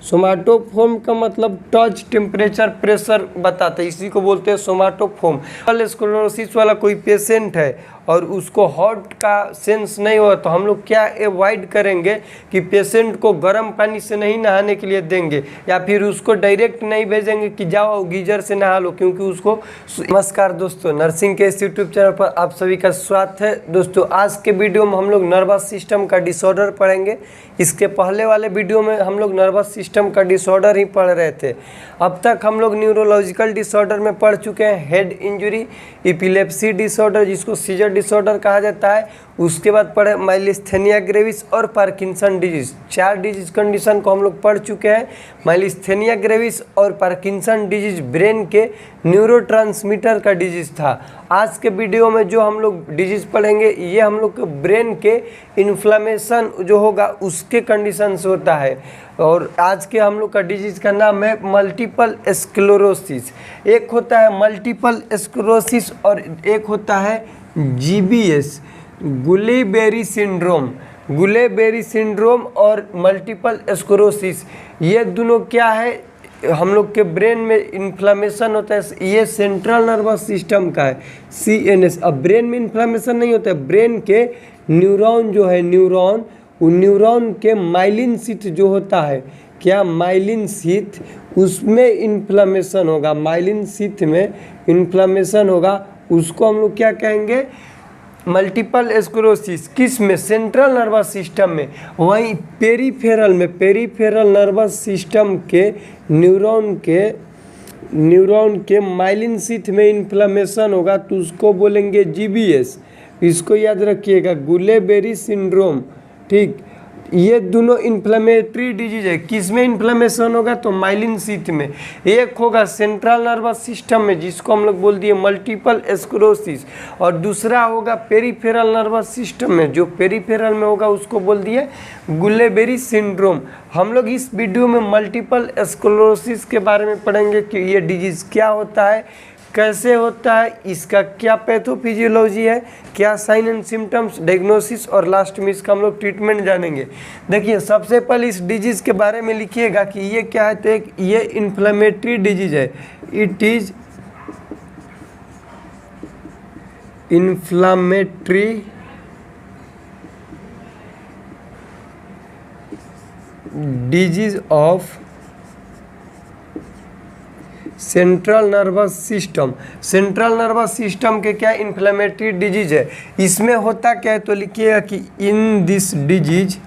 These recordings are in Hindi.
सोमाटोफोम का मतलब टच टेम्परेचर प्रेशर बताते हैं, इसी को बोलते हैं सोमाटोफोम। स्क्लेरोसिस वाला कोई पेशेंट है और उसको हार्ट का सेंस नहीं हो तो हम लोग क्या अवॉइड करेंगे कि पेशेंट को गर्म पानी से नहीं नहाने के लिए देंगे या फिर उसको डायरेक्ट नहीं भेजेंगे कि जाओ गीजर से नहा लो, क्योंकि उसको। नमस्कार दोस्तों, नर्सिंग के इस यूट्यूब चैनल पर आप सभी का स्वागत है। दोस्तों आज के वीडियो में हम लोग नर्वस सिस्टम का डिसऑर्डर पढ़ेंगे। इसके पहले वाले वीडियो में हम लोग नर्वस सिस्टम का डिसऑर्डर ही पढ़ रहे थे। अब तक हम लोग न्यूरोलॉजिकल डिसऑर्डर में पढ़ चुके हैं, हेड इंजरी, एपिलेप्सी डिसऑर्डर जिसको सीजर डिसऑर्डर कहा जाता है, उसके बाद पढ़े माइलिस्थेनिया ग्रेविस और पार्किंसन डिजीज। 4 डिजीज कंडीशन को हम लोग पढ़ चुके हैं। माइलिस्थेनिया ग्रेविस और पार्किंसन डिजीज ब्रेन के न्यूरोट्रांसमीटर का डिजीज था। आज के वीडियो में जो हम लोग डिजीज पढ़ेंगे ये हम लोग के ब्रेन के इन्फ्लामेशन जो होगा उसके कंडीशन से होता है। और आज के हम लोग का डिजीज का नाम है मल्टीपल स्क्लेरोसिस। एक होता है मल्टीपल स्क्लेरोसिस और एक होता है जीबीएस, गुली बेरी सिंड्रोम। गुले-बेरी सिंड्रोम और मल्टीपल स्क्लेरोसिस ये दोनों क्या है, हम लोग के ब्रेन में इन्फ्लामेशन होता है। ये सेंट्रल नर्वस सिस्टम का है, CNS। अब ब्रेन में इन्फ्लामेशन नहीं होता है, ब्रेन के न्यूरॉन जो है न्यूरॉन के माइलिन शीथ जो होता है, क्या माइलिन शीथ, उसमें इन्फ्लामेशन होगा। माइलिन शीथ में इन्फ्लामेशन होगा, उसको हम लोग क्या कहेंगे, मल्टीपल स्क्लेरोसिस। किस में, सेंट्रल नर्वस सिस्टम में। वहीं पेरीफेरल नर्वस सिस्टम के न्यूरॉन के माइलिन शीथ में इन्फ्लामेशन होगा तो उसको बोलेंगे GBS। इसको याद रखिएगा, गुले-बेरी सिंड्रोम। ठीक, ये दोनों इन्फ्लेमेटरी डिजीज है। किस में इन्फ्लेमेशन होगा तो माइलिन शीथ में। एक होगा सेंट्रल नर्वस सिस्टम में जिसको हम लोग बोल दिए मल्टीपल स्क्लेरोसिस, और दूसरा होगा पेरीफेरल नर्वस सिस्टम में, जो पेरीफेरल में होगा उसको बोल दिए गुले-बेरी सिंड्रोम। हम लोग इस वीडियो में मल्टीपल स्क्लेरोसिस के बारे में पढ़ेंगे कि ये डिजीज क्या होता है, कैसे होता है, इसका क्या पैथोफिजियोलॉजी है, क्या साइन एंड सिम्टम्स, डायग्नोसिस और लास्ट में इसका हम लोग ट्रीटमेंट जानेंगे। देखिए सबसे पहले इस डिजीज़ के बारे में लिखिएगा कि ये क्या है, तो एक ये इन्फ्लेमेटरी डिजीज है। It is inflammatory disease of central nervous system. Central nervous system के क्या इन्फ्लेमेटरी डिजीज है। इसमें होता क्या है तो लिखिएगा कि in this disease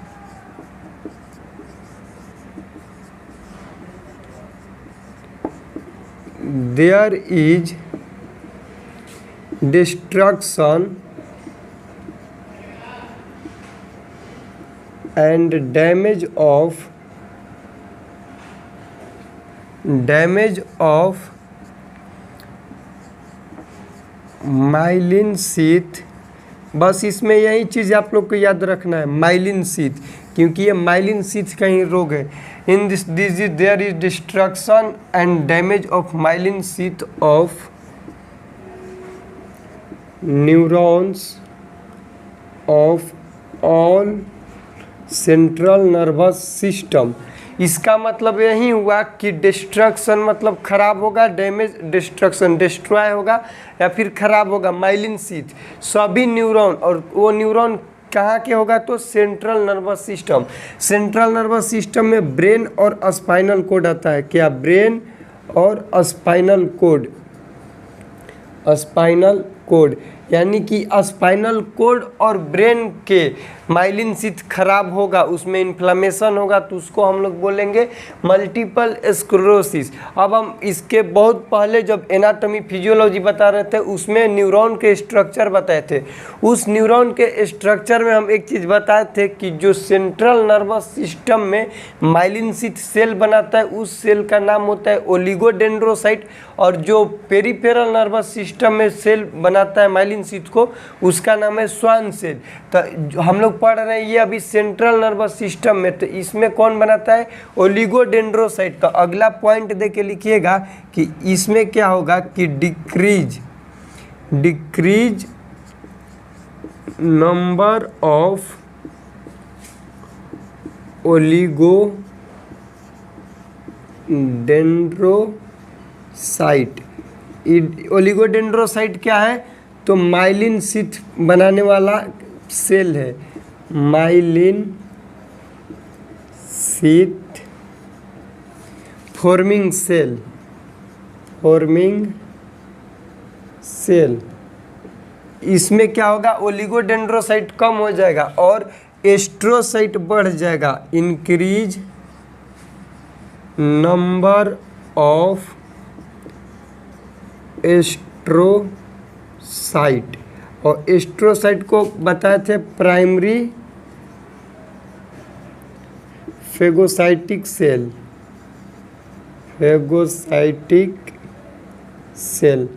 there is destruction and damage of myelin sheath. बस इसमें यही चीज़ आप लोग को याद रखना है, माइलिन शीथ, क्योंकि ये माइलिन शीथ का ही रोग है। In this disease there is destruction and damage of myelin sheath of neurons of all central nervous system. इसका मतलब यही हुआ कि डिस्ट्रक्शन मतलब खराब होगा, डैमेज डिस्ट्रक्शन डिस्ट्रॉय होगा या फिर खराब होगा माइलिन शीथ सभी न्यूरॉन। और वो न्यूरॉन कहाँ के होगा तो central nervous system. Central nervous system में ब्रेन और स्पाइनल कोड आता है। क्या, ब्रेन और स्पाइनल कोड यानी कि स्पाइनल कोड और ब्रेन के माइलिन शीथ खराब होगा, उसमें इन्फ्लामेशन होगा तो उसको हम लोग बोलेंगे मल्टीपल स्क्लेरोसिस। अब हम इसके बहुत पहले जब एनाटॉमी फिजियोलॉजी बता रहे थे उसमें न्यूरॉन के स्ट्रक्चर बताए थे। उस न्यूरॉन के स्ट्रक्चर में हम एक चीज़ बताए थे कि जो सेंट्रल नर्वस सिस्टम में माइलिन शीथ सेल बनाता है उस सेल का नाम होता है ओलिगोडेंड्रोसाइट, और जो पेरीफेरल नर्वस सिस्टम में सेल बनाता है माइलिन शीथ को उसका नाम है स्वान सेल। तो हम लोग पढ़ रहे हैं ये अभी सेंट्रल नर्वस सिस्टम में, तो इसमें कौन बनाता है, ओलिगोडेंड्रोसाइट। तो अगला पॉइंट दे के लिखिएगा कि इसमें क्या होगा कि decrease number of dendrocyte. Oligodendrocyte क्या है? तो माइलिन शीथ बनाने वाला सेल है, myelin sheath forming cell, forming cell. इसमें क्या होगा? ओलिगोडेंड्रोसाइट कम हो जाएगा और एस्ट्रोसाइट बढ़ जाएगा। इंक्रीज नंबर ऑफ एस्ट्रोसाइट, और एस्ट्रोसाइट को बताए थे primary phagocytic cell, phagocytic cell.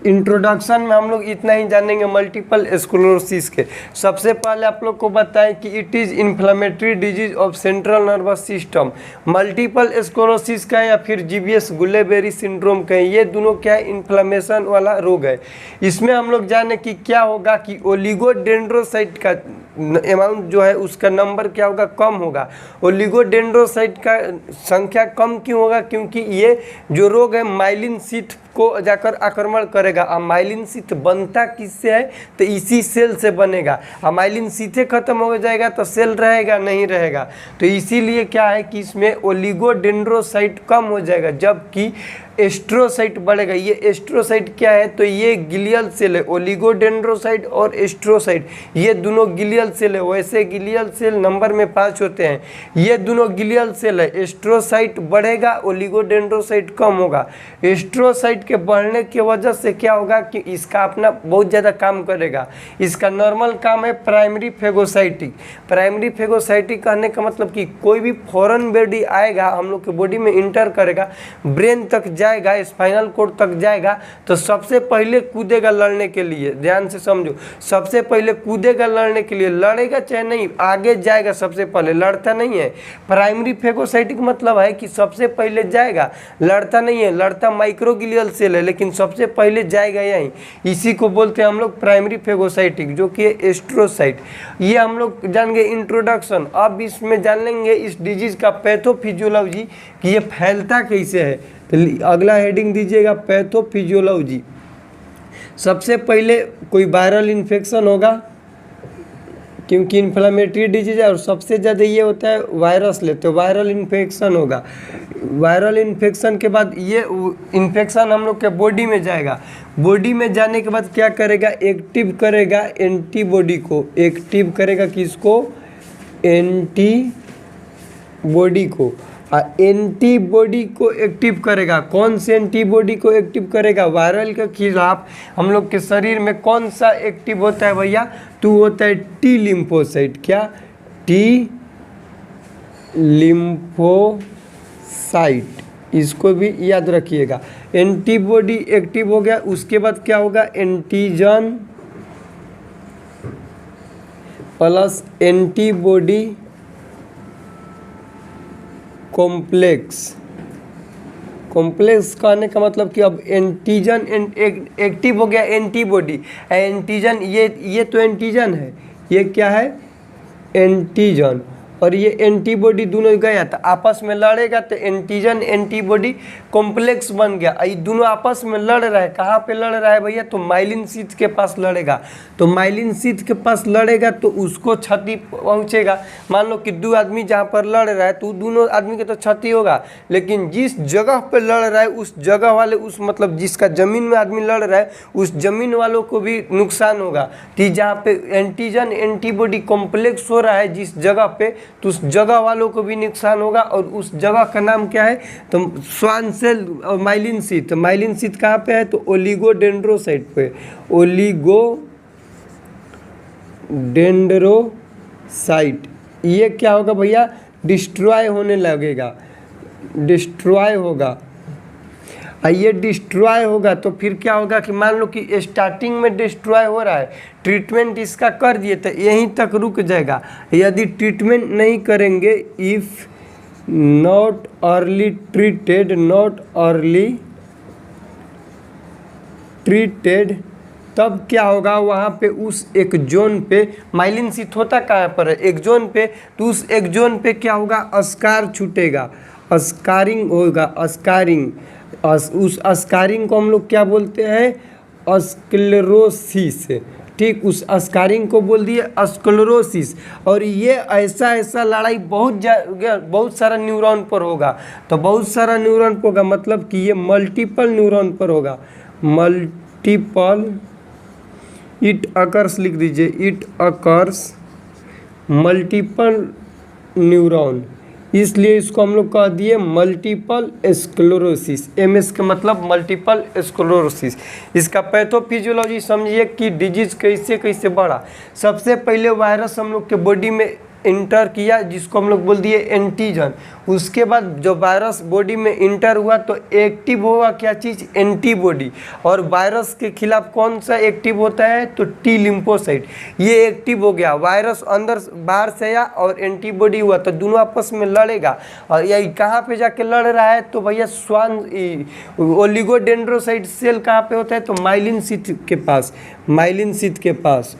Introduction में हम लोग इतना ही जानेंगे मल्टीपल स्क्लेरोसिस के। सबसे पहले आप लोग को बताएं कि it is inflammatory disease of central nervous system. Multiple sclerosis का या फिर जीबीएस गुलेबेरी सिंड्रोम का, ये दोनों क्या है? इन्फ्लेमेशन वाला रोग है। इसमें हम लोग जाने कि क्या होगा कि ओलिगोडेंड्रोसाइट का अमाउंट जो है उसका नंबर क्या होगा? कम होगा। ओलिगोडेंड्रोसाइट का संख्या कम क्यों होगा? क्योंकि ये जो रोग है माइलिन शीथ को जाकर आक्रमण करेगा। और माइलिन शीथ बनता किससे है? तो इसी सेल से बनेगा। और माइलिन शीथे खत्म हो जाएगा तो सेल रहेगा नहीं रहेगा। तो इसीलिए क्या है कि इसमें ओलिगोडेंड्रोसाइट कम हो जाएगा, जबकि एस्ट्रोसाइट बढ़ेगा। ये एस्ट्रोसाइट क्या है? तो ये गिलियल सेल है। ओलिगोडेंड्रोसाइट और एस्ट्रोसाइट ये दोनों गिलियल सेल है। वैसे गिलियल सेल नंबर में 5 होते हैं, ये दोनों गिलियल सेल है। एस्ट्रोसाइट बढ़ेगा, ओलिगोडेंड्रोसाइट कम होगा। एस्ट्रोसाइट के बढ़ने की वजह से क्या होगा कि इसका अपना बहुत ज़्यादा काम करेगा। इसका नॉर्मल काम है प्राइमरी फेगोसाइटिक। प्राइमरी फेगोसाइटिक कहने का मतलब कि कोई भी फॉरेन बॉडी आएगा, हम लोग के बॉडी में इंटर करेगा, ब्रेन तक जाएगा, स्पाइनल कोड तक जाएगा, तो सबसे पहले कूदेगा लड़ने के लिए। ध्यान से समझो, सबसे पहले कूदेगा लड़ने के लिए, लड़ेगा चाहे नहीं, आगे जाएगा सबसे पहले, लड़ता नहीं है। प्राइमरी फेगोसाइटिक मतलब है कि सबसे पहले जाएगा, लड़ता नहीं है। लड़ता माइक्रोगिलियल सेल है, लेकिन सबसे पहले जाएगा यहीं। इसी को बोलते हैं हम लोग प्राइमरी फेगोसाइटिक, जो कि एस्ट्रोसाइट। ये हम लोग जान गए इंट्रोडक्शन। अब इसमें जान लेंगे इस डिजीज का पैथोफिजियोलॉजी, कि ये फैलता कैसे है। तो अगला हेडिंग दीजिएगा पैथोफिजियोलॉजी। सबसे पहले कोई वायरल इन्फेक्शन होगा, क्योंकि इन्फ्लेमेटरी डिजीज है और सबसे ज़्यादा ये होता है वायरस ले, तो वायरल इन्फेक्शन होगा। वायरल इन्फेक्शन के बाद ये इन्फेक्शन हम लोग के बॉडी में जाएगा। बॉडी में जाने के बाद क्या करेगा? एक्टिव करेगा एंटीबॉडी को। एक्टिव करेगा किसको? एंटीबॉडी को। एंटीबॉडी को एक्टिव करेगा। कौन से एंटीबॉडी को एक्टिव करेगा? वायरल के खिलाफ हम लोग के शरीर में कौन सा एक्टिव होता है भैया? तो होता है टी लिम्फोसाइट। क्या? T lymphocyte. इसको भी याद रखिएगा। एंटीबॉडी एक्टिव हो गया, उसके बाद क्या होगा? Antigen plus antibody complex. Complex कहने का मतलब कि अब एंटीजन एक्टिव हो गया एंटीबॉडी। एंटीजन ये तो एंटीजन है, ये क्या है? एंटीजन। और ये एंटीबॉडी दोनों गया तो आपस में लड़ेगा, तो एंटीजन एंटीबॉडी कॉम्प्लेक्स बन गया। ये दोनों आपस में लड़ रहा है। कहाँ पे लड़ रहा है भैया? तो माइलिन शीथ के पास लड़ेगा। तो माइलिन शीथ के पास लड़ेगा तो उसको क्षति पहुँचेगा। मान लो कि 2 आदमी जहाँ पर लड़ रहा है तो दोनों आदमी के तो क्षति होगा, लेकिन जिस जगह पे लड़ रहा है उस जगह वाले, उस मतलब जिसका ज़मीन में आदमी लड़ रहा है उस ज़मीन वालों को भी नुकसान होगा। तो जहाँ पे एंटीजन एंटीबॉडी कॉम्प्लेक्स हो रहा है जिस जगह पे, तो उस जगह वालों को भी नुकसान होगा। और उस जगह का नाम क्या है? तो स्वान सेल और माइलिन शीथ। माइलिन शीथ कहाँ पे है? तो ओलिगोडेंड्रोसाइट पे। ओलिगोडेंड्रोसाइट। ये क्या होगा भैया? डिस्ट्रॉय होने लगेगा, डिस्ट्रॉय होगा। ये डिस्ट्रॉय होगा तो फिर क्या होगा कि मान लो कि स्टार्टिंग में डिस्ट्रॉय हो रहा है, ट्रीटमेंट इसका कर दिए तो यहीं तक रुक जाएगा। यदि ट्रीटमेंट नहीं करेंगे, if not early treated, not early treated, तब क्या होगा? वहाँ पे उस एक जोन पे माइलिन शीथ होता कहाँ पर है? एक जोन पे। तो उस एक जोन पे क्या होगा? स्कार छूटेगा। स्कारिंग होगा, स्कारिंग, उस स्कारिंग को हम लोग क्या बोलते हैं, स्क्लेरोसिस। ठीक, उस स्कारिंग को बोल दिए स्क्लेरोसिस। और ये ऐसा ऐसा लड़ाई बहुत सारा न्यूरॉन पर होगा। तो बहुत सारा न्यूरॉन पर होगा मतलब कि ये मल्टीपल न्यूरॉन पर होगा। मल्टीपल, इट अकर्स लिख दीजिए, इट अकर्स मल्टीपल न्यूरॉन, इसलिए इसको हम लोग कह दिए मल्टीपल स्क्लेरोसिस। एमएस का मतलब मल्टीपल स्क्लेरोसिस। इसका पैथोफिजियोलॉजी समझिए कि डिजीज कैसे कैसे बढ़ा। सबसे पहले वायरस हम लोग के बॉडी में इंटर किया, जिसको हम लोग बोल दिए एंटीजन। उसके बाद जो वायरस बॉडी में इंटर हुआ तो एक्टिव हुआ क्या चीज़, एंटीबॉडी। और वायरस के खिलाफ कौन सा एक्टिव होता है, तो टी लिम्फोसाइट, ये एक्टिव हो गया। वायरस अंदर बाहर से आया और एंटीबॉडी हुआ तो दोनों आपस में लड़ेगा। और यही कहाँ पे जाके लड़ रहा है, तो भैया स्वान ओलिगोडेंड्रोसाइट सेल कहाँ पे होता है, तो माइलिन शीथ के पास, माइलिन शीथ के पास,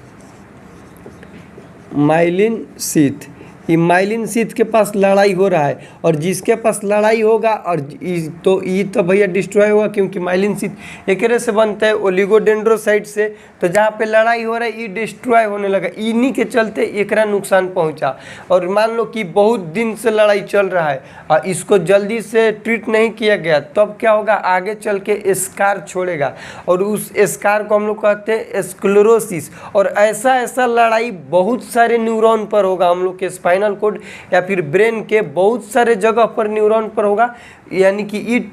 माइलिन शीथ, ये माइलिन शीथ के पास लड़ाई हो रहा है। और जिसके पास लड़ाई होगा और ये तो भैया डिस्ट्रॉय होगा, क्योंकि माइलिन शीथ एक से बनता है ओलिगोडेंड्रोसाइट से। तो जहाँ पे लड़ाई हो रहा है ये डिस्ट्रॉय होने लगा, इन्हीं के चलते एकरा नुकसान पहुँचा। और मान लो कि बहुत दिन से लड़ाई चल रहा है और इसको जल्दी से ट्रीट नहीं किया गया, तब क्या होगा, आगे चल के स्कार छोड़ेगा और उस स्कार को हम लोग कहते हैं स्क्लेरोसिस। और ऐसा ऐसा लड़ाई बहुत सारे न्यूरॉन पर होगा, हम लोग के स्पाइनल कोड या फिर ब्रेन के बहुत सारे जगह पर न्यूरॉन पर होगा। यानी कि इट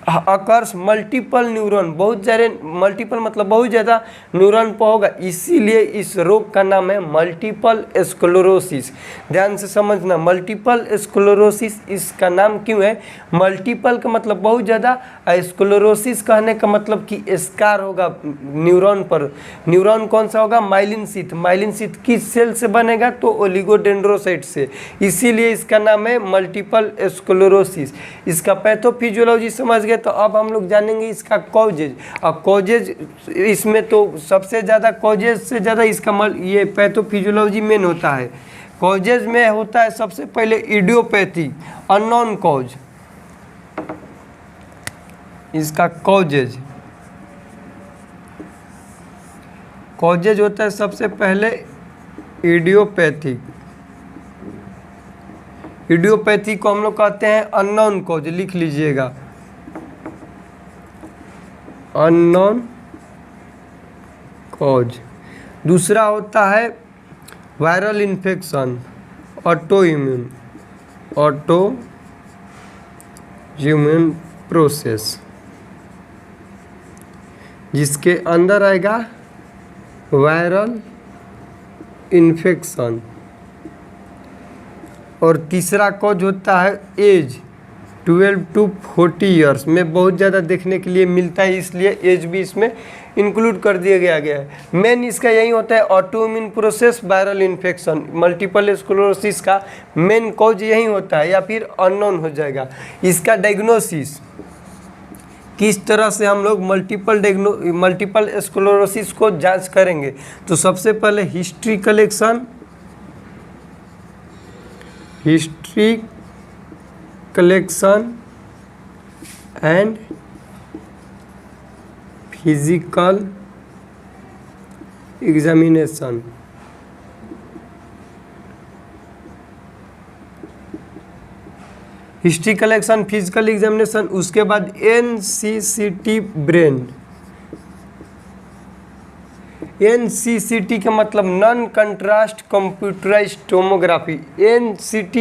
अकर्स मल्टीपल न्यूरॉन, बहुत सारे, मल्टीपल मतलब बहुत ज़्यादा न्यूरॉन पर होगा, इसीलिए इस रोग का नाम है मल्टीपल स्क्लेरोसिस। ध्यान से समझना, मल्टीपल स्क्लेरोसिस इसका नाम क्यों है। मल्टीपल का मतलब बहुत ज़्यादा, स्क्लेरोसिस कहने का मतलब कि स्कार होगा न्यूरॉन पर। न्यूरॉन कौन सा होगा, माइलिन शीथ। माइलिन शीथ किस सेल से बनेगा, तो ओलिगोडेंड्रोसाइट से, इसीलिए इसका नाम है मल्टीपल स्क्लेरोसिस। इसका पैथोफिजियोलॉजी समझ गए, तो अब हम लोग जानेंगे इसका कॉजेज। अब कॉजेज इसमें तो सबसे ज़्यादा, कॉजेज से ज़्यादा इसका ये पैथोफिजियोलॉजी मेन होता है। कॉजेज में होता है सबसे पहले इडियोपैथी, अननोन कॉज, इसका कॉजेज होता है सबसे पहले इडियोपैथिक। इडियोपैथी को हम लोग कहते हैं अननोन कॉज, लिख लीजिएगा, अननोन कॉज। दूसरा होता है viral infection, auto immune process, जिसके अंदर आएगा वायरल इन्फेक्शन। और तीसरा कॉज होता है एज, 12 to 40 ईयर्स में बहुत ज़्यादा देखने के लिए मिलता है, इसलिए एज भी इसमें इंक्लूड कर दिया गया है। मेन इसका यही होता है auto immune process, viral infection. Multiple sclerosis का मेन कॉज यही होता है, या फिर अननोन हो जाएगा। इसका डायग्नोसिस किस तरह से हम लोग मल्टीपल स्क्लेरोसिस को जांच करेंगे, तो सबसे पहले history collection, and physical examination. History collection, physical examination, उसके बाद NCCT ब्रेन। NCCT का मतलब non contrast computerised tomography. CT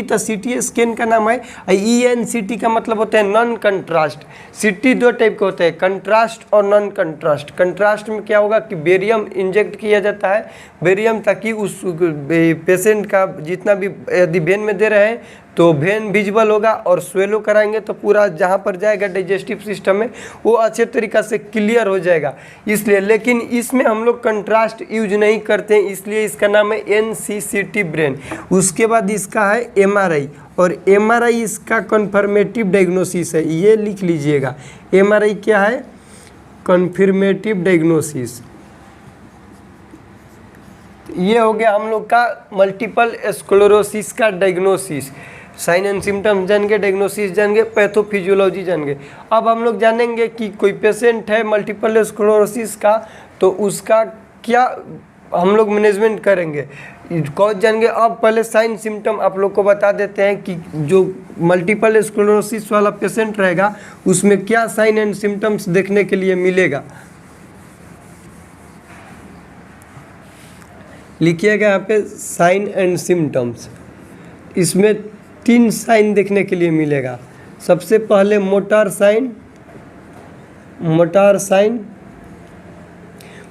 तो CT स्कैन का नाम है। ENCT का मतलब होता है नॉन कंट्रास्ट। CT दो टाइप के होते हैं, कंट्रास्ट और नॉन कंट्रास्ट। कंट्रास्ट में क्या होगा कि बेरियम इंजेक्ट किया जाता है, बेरियम, ताकि उस पेशेंट का जितना भी, यदि वेन में दे रहे हैं तो वेन विजिबल होगा, और स्वेलो कराएंगे तो पूरा जहाँ पर जाएगा डाइजेस्टिव सिस्टम में वो अच्छे तरीक़ा से क्लियर हो जाएगा, इसलिए। लेकिन इसमें हम लोग कंट्रास्ट यूज नहीं करते हैं, इसलिए इसका नाम है NCCT ब्रेन। उसके बाद इसका है MRI, और MRI इसका कन्फर्मेटिव डायग्नोसिस है, ये लिख लीजिएगा। MRI क्या है, कन्फर्मेटिव डायग्नोसिस। ये हो गया हम लोग का मल्टीपल स्क्लेरोसिस का डायग्नोसिस। साइन एंड सिम्टम्स जान गए, डायग्नोसिस जान गए, पैथोफिजियोलॉजी जान गए। अब हम लोग जानेंगे कि कोई पेशेंट है मल्टीपल स्क्लेरोसिस का, तो उसका क्या हम लोग मैनेजमेंट करेंगे, कॉज जानेंगे। अब पहले साइन सिम्टम आप लोग को बता देते हैं कि जो मल्टीपल स्क्लेरोसिस वाला पेशेंट रहेगा उसमें क्या साइन एंड सिम्टम्स देखने के लिए मिलेगा। लिखिएगा यहाँ पे साइन एंड सिम्टम्स। इसमें 3 साइन देखने के लिए मिलेगा। सबसे पहले मोटर साइन,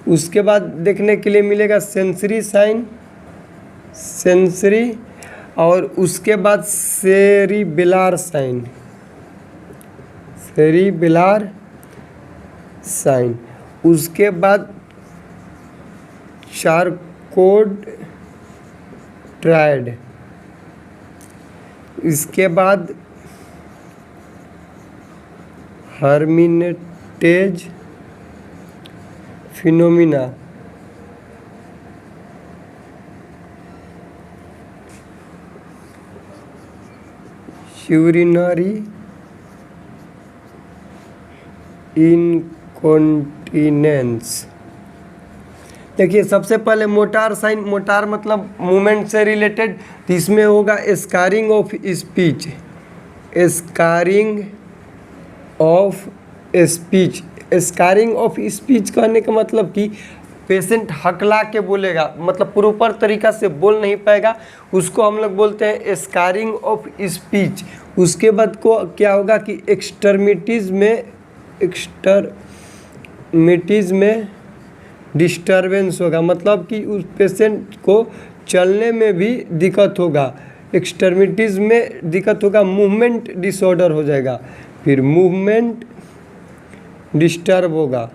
उसके बाद देखने के लिए मिलेगा सेंसरी साइन, और उसके बाद सेरिबेलार साइन, उसके बाद चारकोड ट्रायड, इसके बाद हर्मिनेटेज फिनोमिना, यूरिनरी इनकॉन्टिनेंस। देखिए सबसे पहले मोटार साइन, मोटार मतलब मूवमेंट से रिलेटेड, तो इसमें होगा scarring of speech, scarring of speech कहने का मतलब कि पेशेंट हकला के बोलेगा, मतलब प्रॉपर तरीका से बोल नहीं पाएगा, उसको हम लोग बोलते हैं स्कारिंग ऑफ स्पीच। उसके बाद को क्या होगा कि एक्सट्रीमिटीज़ में डिस्टरबेंस होगा, मतलब कि उस पेशेंट को चलने में भी दिक्कत होगा, एक्सट्रीमिटीज़ में दिक्कत होगा, मूवमेंट डिसऑर्डर हो जाएगा, फिर मूवमेंट डिस्टर्ब होगा।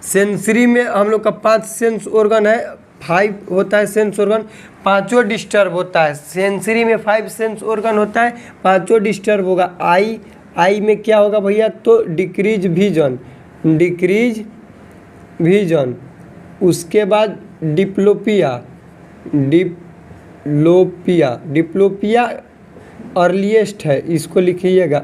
सेंसरी में हम लोग का 5 सेंस ऑर्गन है, 5 होता है सेंस ऑर्गन, 5 डिस्टर्ब होता है। सेंसरी में 5 सेंस ऑर्गन होता है, 5 डिस्टर्ब होगा। आई में क्या होगा भैया, तो डिक्रीज विजन, उसके बाद डिप्लोपिया अर्लीस्ट है, इसको लिखिएगा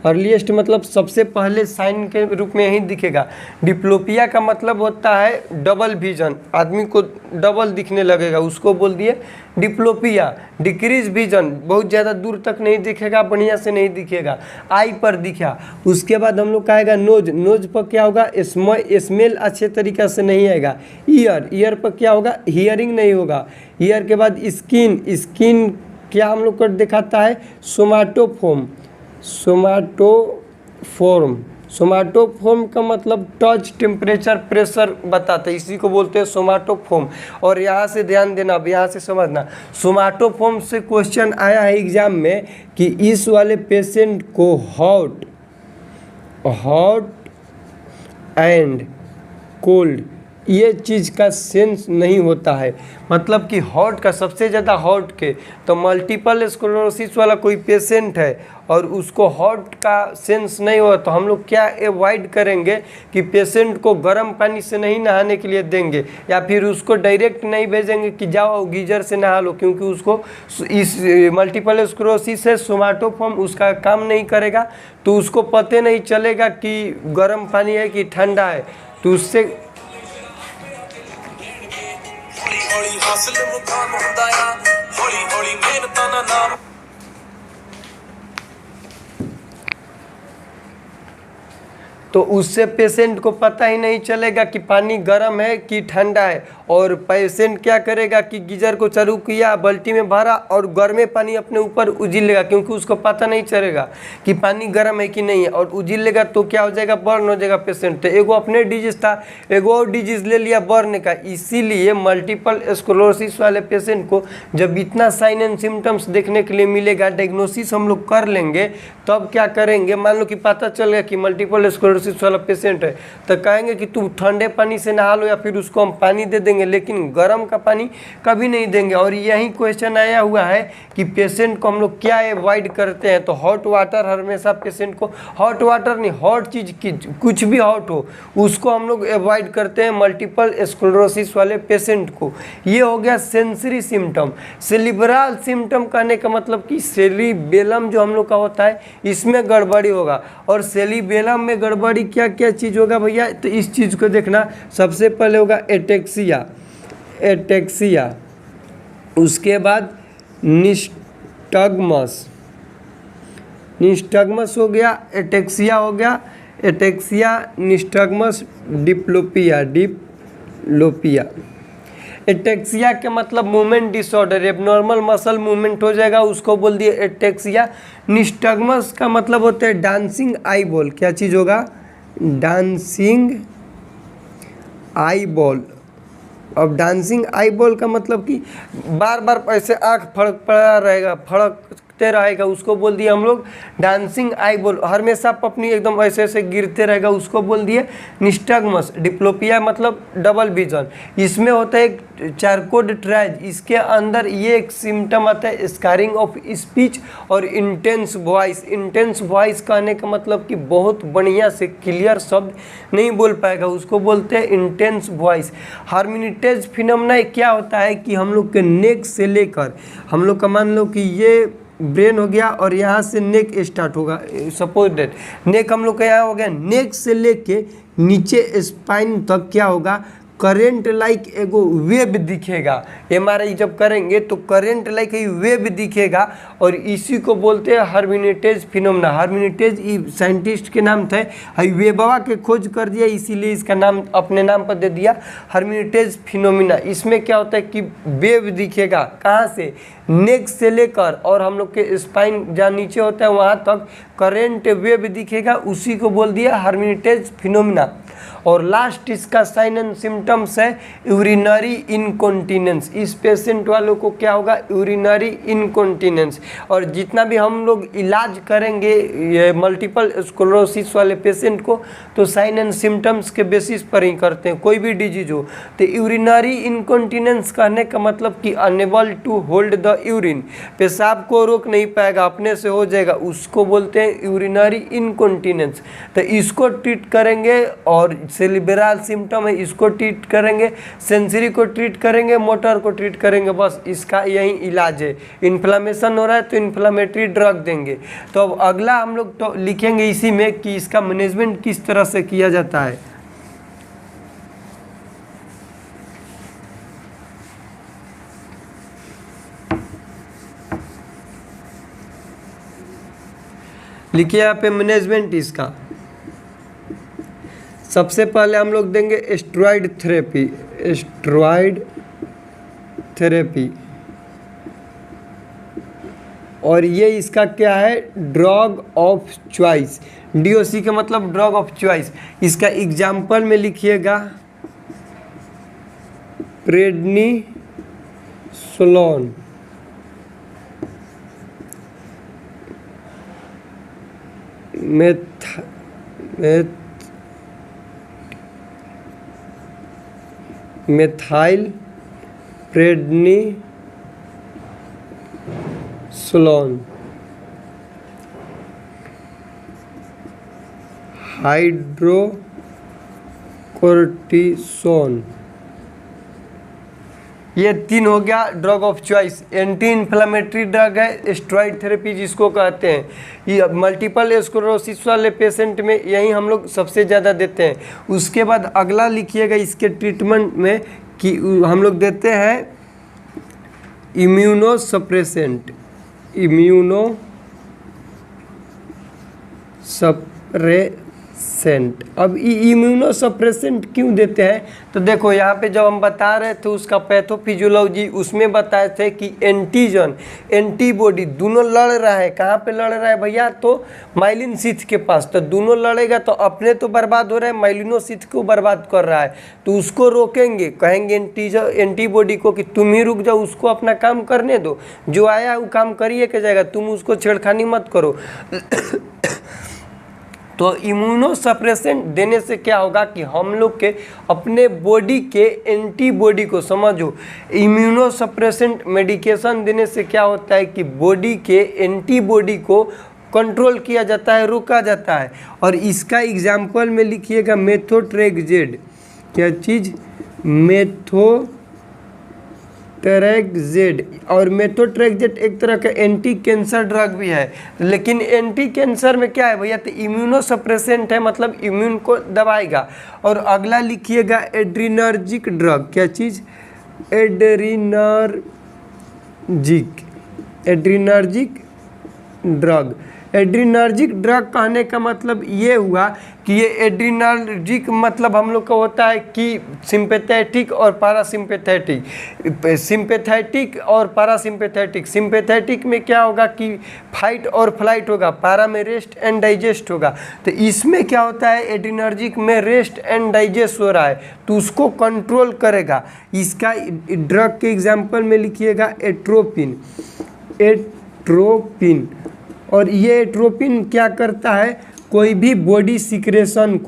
अर्लीस्ट मतलब सबसे पहले साइन के रूप में यही दिखेगा। डिप्लोपिया का मतलब होता है डबल विजन, आदमी को डबल दिखने लगेगा, उसको बोल दिए डिप्लोपिया। डिक्रीज विजन, बहुत ज़्यादा दूर तक नहीं दिखेगा, बढ़िया से नहीं दिखेगा, आई पर दिखा। उसके बाद हम लोग का आएगा नोज पर क्या होगा, स्मेल अच्छे तरीक़ा से नहीं आएगा। ईयर पर क्या होगा, हियरिंग नहीं होगा। ईयर के बाद स्किन क्या हम लोग को दिखाता है, सोमाटोफॉर्म का मतलब टच, टेम्परेचर, प्रेशर बताते हैं, इसी को बोलते हैं सोमाटोफॉर्म। और यहाँ से ध्यान देना, अब यहाँ से समझना, सोमाटोफॉर्म से क्वेश्चन आया है एग्जाम में कि इस वाले पेशेंट को हॉट एंड कोल्ड ये चीज़ का सेंस नहीं होता है, मतलब कि हॉट का सबसे ज़्यादा हॉट के, तो मल्टीपल स्क्लेरोसिस वाला कोई पेशेंट है और उसको हॉट का सेंस नहीं हो, तो हम लोग क्या अवॉइड करेंगे कि पेशेंट को गर्म पानी से नहीं नहाने के लिए देंगे, या फिर उसको डायरेक्ट नहीं भेजेंगे कि जाओ गीजर से नहा लो, क्योंकि उसको इस मल्टीपल स्क्लेरोसिस है, सोमाटोफॉर्म उसका काम नहीं करेगा, तो उसको पता नहीं चलेगा कि गर्म पानी है कि ठंडा है, तो उससे हौली हासिल मुकाम हुंदा आ, हौली हौली मेहनतां दा नाम। तो उससे पेशेंट को पता ही नहीं चलेगा कि पानी गर्म है कि ठंडा है, और पेशेंट क्या करेगा कि गीजर को चालू किया, बाल्टी में भरा और गर्मे पानी अपने ऊपर उजील लेगा, क्योंकि उसको पता नहीं चलेगा कि पानी गर्म है कि नहीं है, और उजील लेगा तो क्या हो जाएगा, बर्न हो जाएगा पेशेंट। तो एगो अपने डिजीज था, एगो और डिजीज ले लिया बर्न का। इसीलिए मल्टीपल स्क्लेरोसिस वाले पेशेंट को जब इतना साइन एंड सिम्टम्स देखने के लिए मिलेगा, डायग्नोसिस हम लोग कर लेंगे, तब क्या करेंगे, मान लो कि पता चल गया कि मल्टीपल स्क्लेरोसिस स्क्लेरोसिस वाला पेशेंट है तो कहेंगे कि तुम ठंडे पानी से नहा लो या फिर उसको हम पानी दे देंगे, लेकिन गर्म का पानी कभी नहीं देंगे। और यही क्वेश्चन आया हुआ है कि पेशेंट को हम लोग क्या अवॉइड करते हैं, तो हॉट वाटर हमेशा पेशेंट को, हॉट वाटर नहीं, हॉट चीज़ की कुछ भी हॉट हो उसको हम लोग अवॉइड करते हैं मल्टीपल स्क्लेरोसिस वाले पेशेंट को। ये हो गया सेंसरी सिम्टम। सेरिब्रल सिम्टम कहने का मतलब कि सेरिबेलम जो हम लोग का होता है इसमें गड़बड़ी होगा। और सेरिबेलम में गड़बड़ी क्या क्या चीज़ होगा भैया, तो इस चीज़ को देखना। सबसे पहले होगा एटेक्सिया, एटेक्सिया, उसके बाद निस्टगमस, निस्टगमस हो गया, एटेक्सिया हो गया, एटेक्सिया, निस्टगमस, डिप्लोपिया, डिप्लोपिया। एटेक्सिया के मतलब movement disorder, abnormal muscle movement हो जाएगा, उसको बोल दिए एटेक्सिया। निस्टगमस का मतलब होता है डांसिंग आई बॉल, क्या चीज़ होगा, डांसिंग आई बॉल। अब डांसिंग आई बॉल का मतलब कि बार बार ऐसे आँख फड़क पड़ा रहेगा, फड़कते रहेगा, उसको बोल दिए हम लोग डांसिंग आई बॉल। हमेशा पपनी एकदम ऐसे ऐसे गिरते रहेगा, उसको बोल दिए निस्टगमस। डिप्लोपिया मतलब डबल विजन, इसमें होता है एक चारकोड ट्राइज, इसके अंदर ये एक सिम्टम आता है स्कारिंग ऑफ स्पीच और इंटेंस वॉइस। इंटेंस वॉइस कहने का मतलब कि बहुत बढ़िया से क्लियर शब्द नहीं बोल पाएगा, उसको बोलते हैं इंटेंस वॉइस। हार्मिनिटेज फिनोमेना क्या होता है कि हम लोग के नेक से लेकर, हम लोग का मान लो कि ये ब्रेन हो गया और यहाँ से नेक स्टार्ट होगा, सपोज डेट नेक हम लोग का यहाँ हो गया, नेक से लेके नीचे स्पाइन तक क्या होगा, करेंट लाइक एगो वेब दिखेगा। एमआरआई जब करेंगे तो करेंट लाइक वेब दिखेगा और इसी को बोलते हैं हार्मिनिटेज फिनोमेना। हार्मिनिटेज साइंटिस्ट के नाम थे, वेबवा के खोज कर दिया इसीलिए इसका नाम अपने नाम पर दे दिया हार्मिनिटेज फिनोमेना। इसमें क्या होता है कि वेब दिखेगा, कहाँ से, नेक से लेकर और हम लोग के स्पाइन जहाँ नीचे होता है वहाँ तक करेंट वेब दिखेगा, उसी को बोल दिया हार्मिनिटेज फिनोमेना। और लास्ट इसका साइन एंड सिम्टम्स है यूरिनरी इनकॉन्टिनेंस। इस पेशेंट वालों को क्या होगा, यूरिनरी इनकॉन्टिनेंस। और जितना भी हम लोग इलाज करेंगे ये मल्टीपल स्क्लेरोसिस वाले पेशेंट को तो साइन एंड सिम्टम्स के बेसिस पर ही करते हैं, कोई भी डिजीज हो। तो यूरिनरी इनकॉन्टिनेंस कहने का मतलब कि unable to hold the urine, पेशाब को रोक नहीं पाएगा, अपने से हो जाएगा, उसको बोलते हैं यूरिनरी इनकॉन्टिनेंस। तो इसको ट्रीट करेंगे। और सेरिब्रल सिम्टम है, इसको ट्रीट करेंगे, सेंसरी को ट्रीट करेंगे, मोटर को ट्रीट करेंगे, बस इसका यही इलाज है। इन्फ्लामेशन हो रहा है तो इन्फ्लामेटरी ड्रग देंगे। तो अब अगला हम लोग तो लिखेंगे इसी में कि इसका मैनेजमेंट किस तरह से किया जाता है। लिखिए यहाँ पे मैनेजमेंट इसका। सबसे पहले हम लोग देंगे स्टेरॉइड थेरेपी, स्टेरॉइड थेरेपी। और ये इसका क्या है, ड्रग ऑफ चॉइस। डीओसी का मतलब ड्रग ऑफ चॉइस। इसका एग्जाम्पल में लिखिएगा प्रेडनिसोलोन, मेथाइल प्रेडनिसोलोन, हाइड्रोकोर्टिसोन। ये तीन हो गया drug of choice. Anti inflammatory drug है स्टेरॉइड थेरेपी जिसको कहते हैं। ये मल्टीपल स्क्लेरोसिस वाले पेशेंट में यही हम लोग सबसे ज़्यादा देते हैं। उसके बाद अगला लिखिएगा इसके ट्रीटमेंट में कि हम लोग देते हैं इम्यूनो सप्रेसेंट, इम्यूनो सप्रेसेंट। अब इम्यूनो सप्रेसेंट क्यों देते हैं, तो देखो यहाँ पे जब हम बता रहे थे उसका पैथोफिजियोलॉजी, उसमें बताए थे कि एंटीजन एंटीबॉडी दोनों लड़ रहा है। कहाँ पे लड़ रहा है भैया, तो माइलिन शीथ के पास। तो दोनों लड़ेगा तो अपने तो बर्बाद हो रहा है, माइलिनो शीथ को बर्बाद कर रहा है। तो उसको रोकेंगे, कहेंगे एंटीबॉडी को कि तुम ही रुक जाओ, उसको अपना काम करने दो, जो आया वो काम करिए के जाएगा, तुम उसको छेड़खानी मत करो। तो इम्यूनोसप्रेसेंट देने से क्या होगा कि हम लोग के अपने बॉडी के एंटीबॉडी को, समझो, इम्यूनोसप्रेसेंट मेडिकेशन देने से क्या होता है कि बॉडी के एंटीबॉडी को कंट्रोल किया जाता है, रोका जाता है। और इसका एग्जाम्पल में लिखिएगा मेथोट्रेक्सेड, क्या चीज़, मेथोट्रेक्सेड। और मेथोट्रेक्सेड एक तरह का एंटी कैंसर ड्रग भी है, लेकिन एंटी कैंसर में क्या है भैया, तो इम्यूनोसप्रेसेंट है, मतलब इम्यून को दबाएगा। और अगला लिखिएगा एड्रीनर्जिक ड्रग, क्या चीज़, एड्रीनर्जिक ड्रग। एड्रीनर्जिक ड्रग कहने का मतलब ये हुआ कि ये एड्रीनर्जिक मतलब हम लोग का होता है कि सिंपैथेटिक और पैरासिम्पैथेटिक, सिंपैथेटिक और पैरासिम्पैथेटिक। सिंपैथेटिक में क्या होगा कि फाइट और फ्लाइट होगा, पैरा में रेस्ट एंड डाइजेस्ट होगा। तो इसमें क्या होता है, एड्रीनर्जिक में रेस्ट एंड डाइजेस्ट हो रहा है, तो उसको कंट्रोल करेगा। इसका ड्रग के एग्जाम्पल में लिखिएगा एट्रोपिन। और ये एट्रोपिन क्या करता है, कोई भी बॉडी सिक्रेशन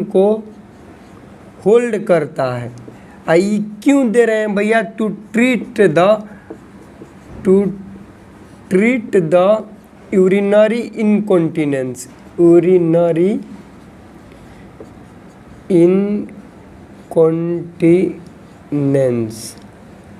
को होल्ड करता है। आई क्यों दे रहे हैं भैया, to treat the urinary incontinence.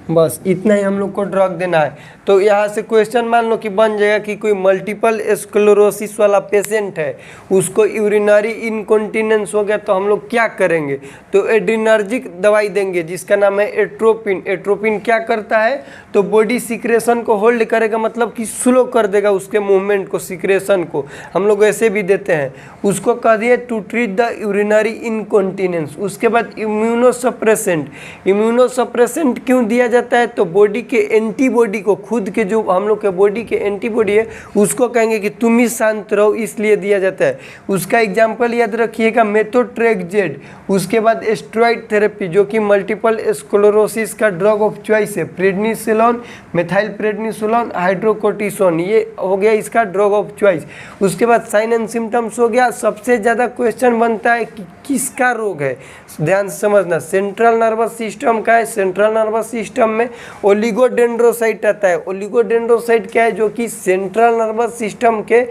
बस इतना ही हम लोग को ड्रग देना है। तो यहाँ से क्वेश्चन मान लो कि बन जाएगा कि कोई मल्टीपल स्क्लेरोसिस वाला पेशेंट है, उसको यूरिनरी इनकॉन्टिनेंस हो गया, तो हम लोग क्या करेंगे, तो एड्रीनर्जिक दवाई देंगे जिसका नाम है एट्रोपिन। एट्रोपिन क्या करता है, तो बॉडी सिक्रेशन को होल्ड करेगा, मतलब कि स्लो कर देगा उसके मूवमेंट को, सिक्रेशन को। हम लोग ऐसे भी देते हैं। उसको कह दिए to treat the urinary incontinence. उसके बाद इम्यूनोसप्रेसेंट क्यों दिया जाता है, तो बॉडी के एंटीबॉडी को, खुद के जो हम लोग के बॉडी के एंटीबॉडी है, उसको कहेंगे कि तुम ही शांत रहो, इसलिए दिया जाता है। उसका एग्जांपल याद रखिएगा मेथोट्रेक्सेड। उसके बाद स्टेरॉइड थेरेपी, जो कि मल्टीपल स्क्लेरोसिस का ड्रग ऑफ चॉइस है, प्रेडनिसोलोन, मेथाइल प्रेडनिसोलोन, हाइड्रोकोर्टिसोन, ये हो गया इसका ड्रग ऑफ चॉइस। उसके बाद साइन एंड सिम्टम्स हो गया। सबसे ज़्यादा क्वेश्चन बनता है कि किसका रोग है, ध्यान से समझना, सेंट्रल नर्वस सिस्टम का है। सेंट्रल नर्वस सिस्टम में ओलिगोडेंड्रोसाइट आता है। ओलिगोडेंड्रोसाइट क्या है, जो कि सेंट्रल नर्वस सिस्टम के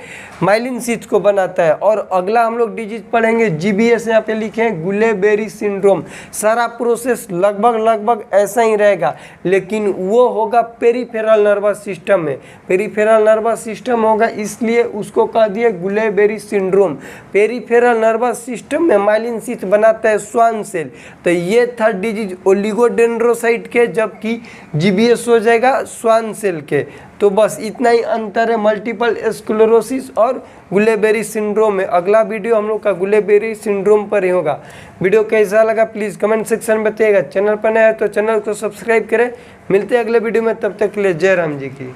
माइलिन शीथ को बनाता है। और अगला हम लोग डिजीज पढ़ेंगे जीबीएस, यहाँ पे लिखे हैं गुलेबेरी सिंड्रोम। सारा प्रोसेस लगभग ऐसा ही रहेगा, लेकिन वो होगा पेरिफेरल नर्वस सिस्टम में। पेरिफेरल नर्वस सिस्टम होगा, इसलिए उसको कह दिए गुलेबेरी सिंड्रोम। पेरिफेरल नर्वस सिस्टम में माइलिन शीथ बनाता है स्वान सेल। तो ये था डिजीज ओलिगोडेंड्रोसाइट के, जबकि जीबीएस हो जाएगा स्वान सेल के। तो बस इतना ही अंतर है मल्टीपल स्क्लेरोसिस और गुलेबेरी सिंड्रोम में। अगला वीडियो हम लोग का गुलेबेरी सिंड्रोम पर ही होगा। वीडियो कैसा लगा प्लीज़ कमेंट सेक्शन में बताइएगा। चैनल पर नया है तो चैनल को सब्सक्राइब करें। मिलते हैं अगले वीडियो में, तब तक के लिए जय राम जी की।